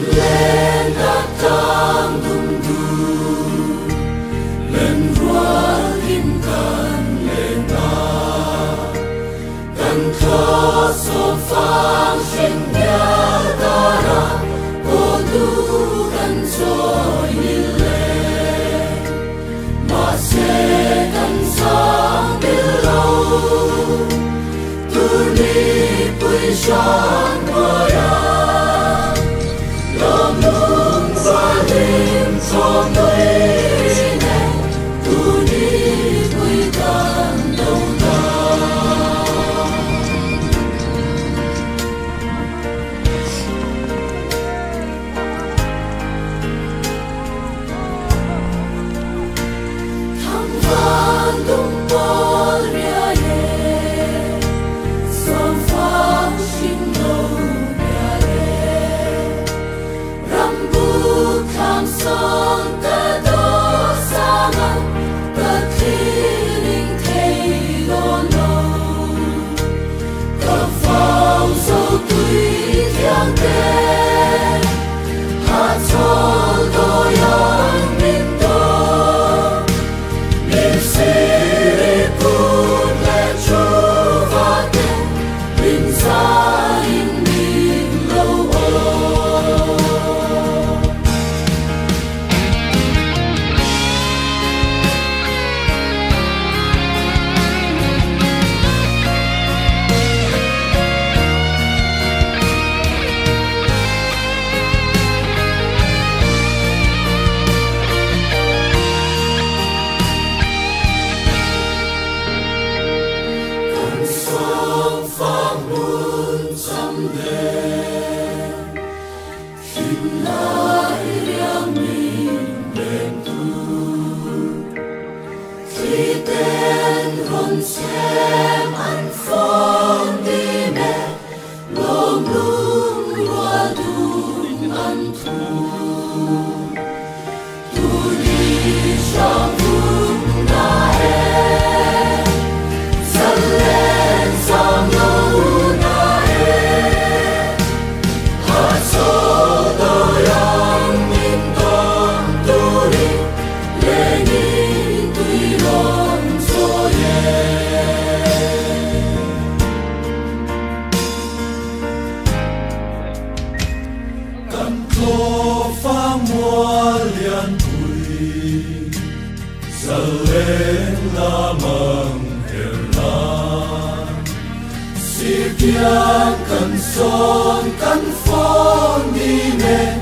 lên datang dundu lên ruang inkan lena kan tho so phang xin nhà tara cô tu kan so ile mà sẽ kan sang below tu ni pui sang maya lòng nung và đêm cho người này tu đi vui tan đâu ta thăm vang tung bó ria ye son phang xin đâu Tham son ta đó sama ta feeling thay lo lâu ta phong sâu tuổi thiang đen hạ cho đôi anh mình đó mình sẽ cuốn lại cho và đen mình ra in mình lâu xem anh phong đi mẹ lòng lung loa đùm ăn thu tu đi trong vùng na em dần lên dòng lâu na em hạ số đôi anh nhìn con tu đi lệ nhìn tuy lòng rồi pha mua liên tuổi giờ lên là mừng hiền lan si kia cần son căn phong đi mẹ